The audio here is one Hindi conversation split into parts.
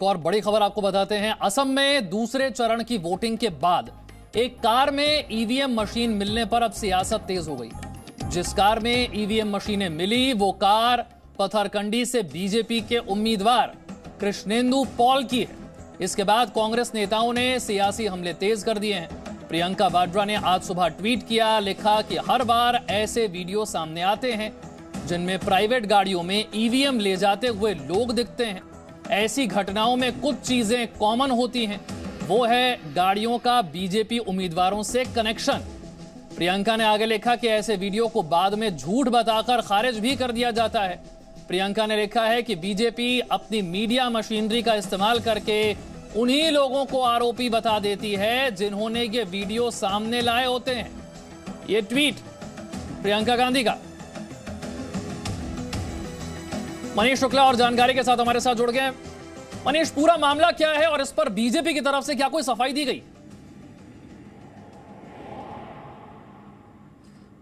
और बड़ी खबर आपको बताते हैं। असम में दूसरे चरण की वोटिंग के बाद एक कार में ईवीएम मशीन मिलने पर अब सियासत तेज हो गई। जिस कार में ईवीएम मशीनें मिली वो कार पथरकंडी से बीजेपी के उम्मीदवार कृष्णेंदु पॉल की है। इसके बाद कांग्रेस नेताओं ने सियासी हमले तेज कर दिए हैं। प्रियंका वाड्रा ने आज सुबह ट्वीट किया, लिखा कि हर बार ऐसे वीडियो सामने आते हैं जिनमें प्राइवेट गाड़ियों में ईवीएम ले जाते हुए लोग दिखते हैं। ऐसी घटनाओं में कुछ चीजें कॉमन होती हैं, वो है गाड़ियों का बीजेपी उम्मीदवारों से कनेक्शन। प्रियंका ने आगे लिखा कि ऐसे वीडियो को बाद में झूठ बताकर खारिज भी कर दिया जाता है। प्रियंका ने लिखा है कि बीजेपी अपनी मीडिया मशीनरी का इस्तेमाल करके उन्हीं लोगों को आरोपी बता देती है जिन्होंने ये वीडियो सामने लाए होते हैं। ये ट्वीट प्रियंका गांधी का। मनीष शुक्ला और जानकारी के साथ हमारे साथ जुड़ गए। मनीष, पूरा मामला क्या है और इस पर बीजेपी की तरफ से क्या कोई सफाई दी गई?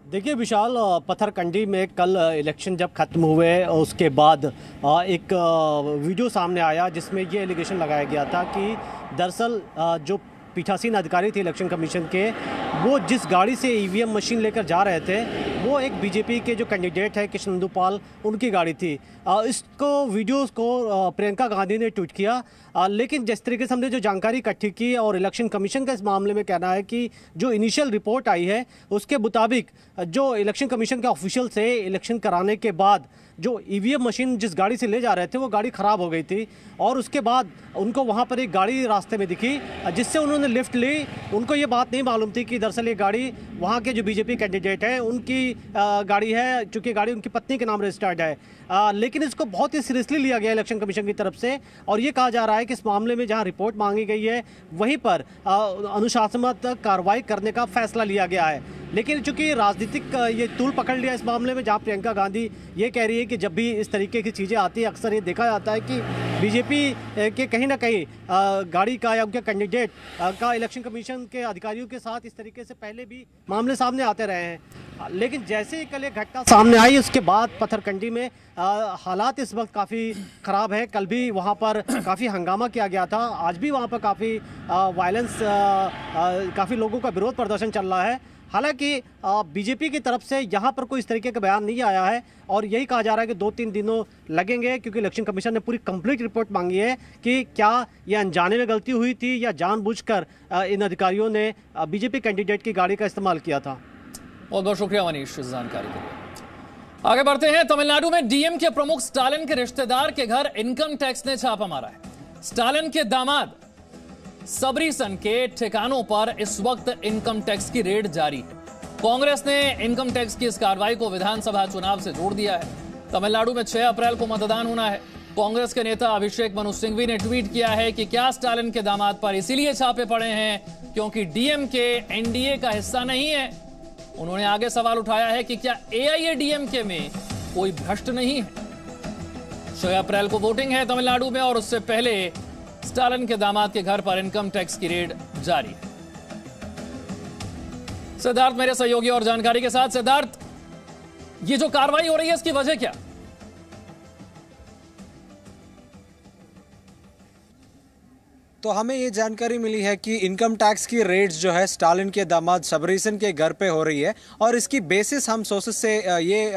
देखिए विशाल, पथरकंडी में कल इलेक्शन जब खत्म हुए उसके बाद एक वीडियो सामने आया जिसमें ये एलिगेशन लगाया गया था कि दरअसल जो पीठासीन अधिकारी थे इलेक्शन कमीशन के, वो जिस गाड़ी से ईवीएम मशीन लेकर जा रहे थे वो एक बीजेपी के जो कैंडिडेट है कृष्णेंदु पॉल, उनकी गाड़ी थी। इसको वीडियोस को प्रियंका गांधी ने ट्वीट किया। लेकिन जिस तरीके से हमने जो जानकारी इकट्ठी की और इलेक्शन कमीशन का इस मामले में कहना है कि जो इनिशियल रिपोर्ट आई है उसके मुताबिक जो इलेक्शन कमीशन के ऑफिशियल से इलेक्शन कराने के बाद जो ईवीएम मशीन जिस गाड़ी से ले जा रहे थे वो गाड़ी ख़राब हो गई थी और उसके बाद उनको वहाँ पर एक गाड़ी रास्ते में दिखी जिससे उन्होंने लिफ्ट ली। उनको ये बात नहीं मालूम थी कि दरअसल ये गाड़ी वहाँ के जो बीजेपी कैंडिडेट हैं उनकी गाड़ी है, चूँकि गाड़ी उनकी पत्नी के नाम रजिस्टर्ड है। लेकिन इसको बहुत ही सीरियसली लिया गया इलेक्शन कमीशन की तरफ से और ये कहा जा रहा है कि इस मामले में जहाँ रिपोर्ट मांगी गई है वहीं पर अनुशासनात्मक कार्रवाई करने का फैसला लिया गया है। लेकिन चूंकि राजनीतिक ये तूल पकड़ लिया इस मामले में, जहाँ प्रियंका गांधी ये कह रही है कि जब भी इस तरीके की चीज़ें आती है अक्सर ये देखा जाता है कि बीजेपी के कहीं ना कहीं गाड़ी का या उनके कैंडिडेट का इलेक्शन कमीशन के अधिकारियों के साथ इस तरीके से पहले भी मामले सामने आते रहे हैं। लेकिन जैसे ही कल एक घटना सामने आई उसके बाद पथरकंडी में हालात इस वक्त काफ़ी ख़राब है। कल भी वहाँ पर काफ़ी हंगामा किया गया था, आज भी वहाँ पर काफ़ी वायलेंस, काफ़ी लोगों का विरोध प्रदर्शन चल रहा है। हालांकि बीजेपी की तरफ से यहाँ पर कोई इस तरीके का बयान नहीं आया है और यही कहा जा रहा है कि 2-3 दिनों लगेंगे क्योंकि इलेक्शन कमीशन ने पूरी कंप्लीट रिपोर्ट मांगी है कि क्या यह अनजाने में गलती हुई थी या जानबूझकर इन अधिकारियों ने बीजेपी कैंडिडेट की गाड़ी का इस्तेमाल किया था। बहुत बहुत शुक्रिया मनीष इस जानकारी के लिए। आगे बढ़ते हैं। तमिलनाडु में डीएम के प्रमुख स्टालिन के रिश्तेदार के घर इनकम टैक्स ने छापा मारा है। स्टालिन के दामाद सबरीसन के ठिकानों पर इस वक्त इनकम टैक्स की रेड जारी है। कांग्रेस ने इनकम टैक्स की इस कार्रवाई को विधानसभा चुनाव से जोड़ दिया है। तमिलनाडु में 6 अप्रैल को मतदान होना है। कांग्रेस के नेता अभिषेक मनु सिंघवी ने ट्वीट किया है कि क्या स्टालिन के दामाद पर इसीलिए छापे पड़े हैं क्योंकि डीएम के एनडीए का हिस्सा नहीं है। उन्होंने आगे सवाल उठाया है कि क्या एआईएडीएमके में कोई भ्रष्ट नहीं है। 6 अप्रैल को वोटिंग है तमिलनाडु में और उससे पहले स्टालिन के दामाद के घर पर इनकम टैक्स की रेड जारी है। सिद्धार्थ मेरे सहयोगी और जानकारी के साथ। सिद्धार्थ, ये जो कार्रवाई हो रही है इसकी वजह क्या? तो हमें ये जानकारी मिली है कि इनकम टैक्स की रेड्स जो है स्टालिन के दामाद सबरीसन के घर पे हो रही है और इसकी बेसिस हम सोर्सेस से ये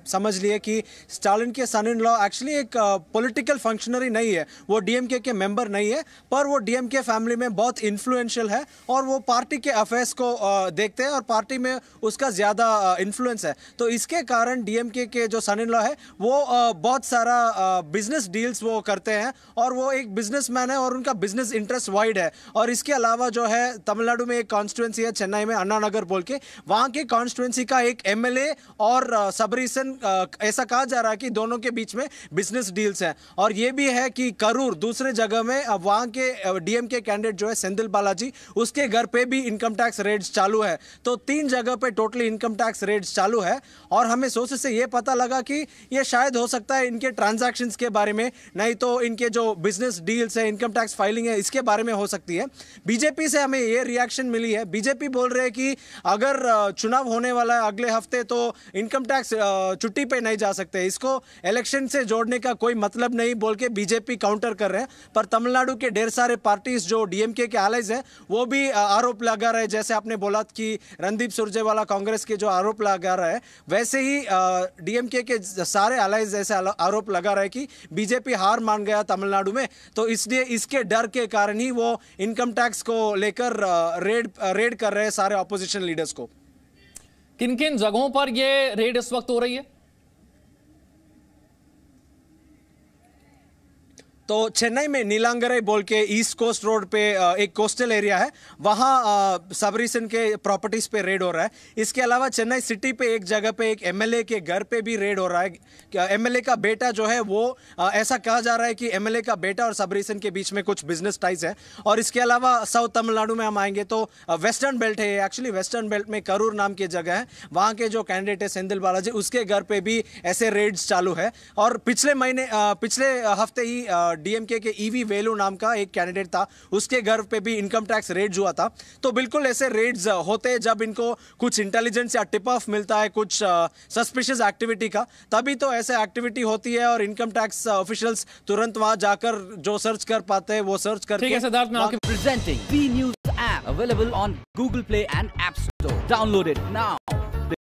समझ लिए कि स्टालिन के सन इन लॉ एक्चुअली एक पॉलिटिकल फंक्शनरी नहीं है, वो डीएमके के मेंबर नहीं है, पर वो डीएमके फैमिली में बहुत इन्फ्लुएंशियल है और वो पार्टी के अफेयर्स को देखते हैं और पार्टी में उसका ज़्यादा इन्फ्लुएंस है। तो इसके कारण डीएमके के जो सन इन लॉ है वो बहुत सारा बिजनेस डील्स वो करते हैं और वो एक बिजनेसमैन है और उनका बिजनेस इंटरेस्ट वाइड है। और इसके अलावा जो है तमिलनाडु में एक कॉन्स्टिट्यूंसी है चेन्नई में अन्ना नगर बोल के, वहां के कॉन्स्टिट्यूंसी का एक एमएलए और सबरीसन, ऐसा कहा जा रहा है कि दोनों के बीच में बिजनेस डील्स हैं। और ये भी है कि करूर दूसरे जगह में वहां के डीएमके कैंडिडेट जो है सेंथिल बालाजी, उसके घर पे भी इनकम टैक्स रेड्स चालू है। तो 3 जगह पे टोटली इनकम टैक्स रेड्स चालू है और हमें सोर्सेस से ये पता लगा कि ये शायद हो सकता है इनके ट्रांजैक्शंस के बारे में, नहीं तो इनके जो बिजनेस डील्स है, इनकम टैक्स फाइलिंग है, इसके बारे में हो सकती है। बीजेपी से हमें ये रिएक्शन मिली है, बीजेपी बोल रहे हैं कि अगर चुनाव होने वाला है अगले हफ्ते तो इनकम टैक्स छुट्टी पे नहीं जा सकते, इसको इलेक्शन से जोड़ने का कोई मतलब नहीं बोल के बीजेपी काउंटर कर रहे हैं। पर तमिलनाडु के ढेर सारे पार्टीज जो डीएमके के एलाइज है वो भी आरोप लगा रहे हैं, जैसे आपने बोला कि रणदीप सुरजेवाला कांग्रेस के जो आरोप लगा रहा है, वैसे ही डीएमके के सारे एलाइज ऐसे आरोप लगा रहे हैं कि बीजेपी हार मान गया तमिलनाडु में, तो इसलिए इसके डर के कारण ही वो इनकम टैक्स को लेकर रेड कर रहे हैं सारे ऑपोजिशन लीडर्स को। किन किन जगहों पर यह रेड इस वक्त हो रही है? तो चेन्नई में नीलांगरई बोल के ईस्ट कोस्ट रोड पे एक कोस्टल एरिया है, वहाँ सब रीजन के प्रॉपर्टीज पे रेड हो रहा है। इसके अलावा चेन्नई सिटी पे एक जगह पे एक एमएलए के घर पे भी रेड हो रहा है। एमएलए का बेटा जो है वो ऐसा कहा जा रहा है कि एमएलए का बेटा और सब रीजन के बीच में कुछ बिजनेस टाइज है। और इसके अलावा साउथ तमिलनाडु में हम आएंगे तो वेस्टर्न बेल्ट है, एक्चुअली वेस्टर्न बेल्ट में करूर नाम की जगह है, वहाँ के जो कैंडिडेट है सेंथिल बालाजी, उसके घर पे भी ऐसे रेड्स चालू है। और पिछले हफ्ते ही डीएमके के ईवी वेलू नाम का एक कैंडिडेट था, उसके घर पे भी इनकम टैक्स रेड हुआ था। तो बिल्कुल ऐसे रेड्स होते हैं जब इनको कुछ इंटेलिजेंस या टिप ऑफ मिलता है कुछ सस्पिशियस एक्टिविटी का, तभी तो ऐसे एक्टिविटी होती है और इनकम टैक्स ऑफिशियल्स तुरंत वहां जाकर जो सर्च कर पाते हैं वो सर्च करके। ठीक है सिद्धार्थ, मैं आपके presenting B News app available on Google Play and App Store. Download it now.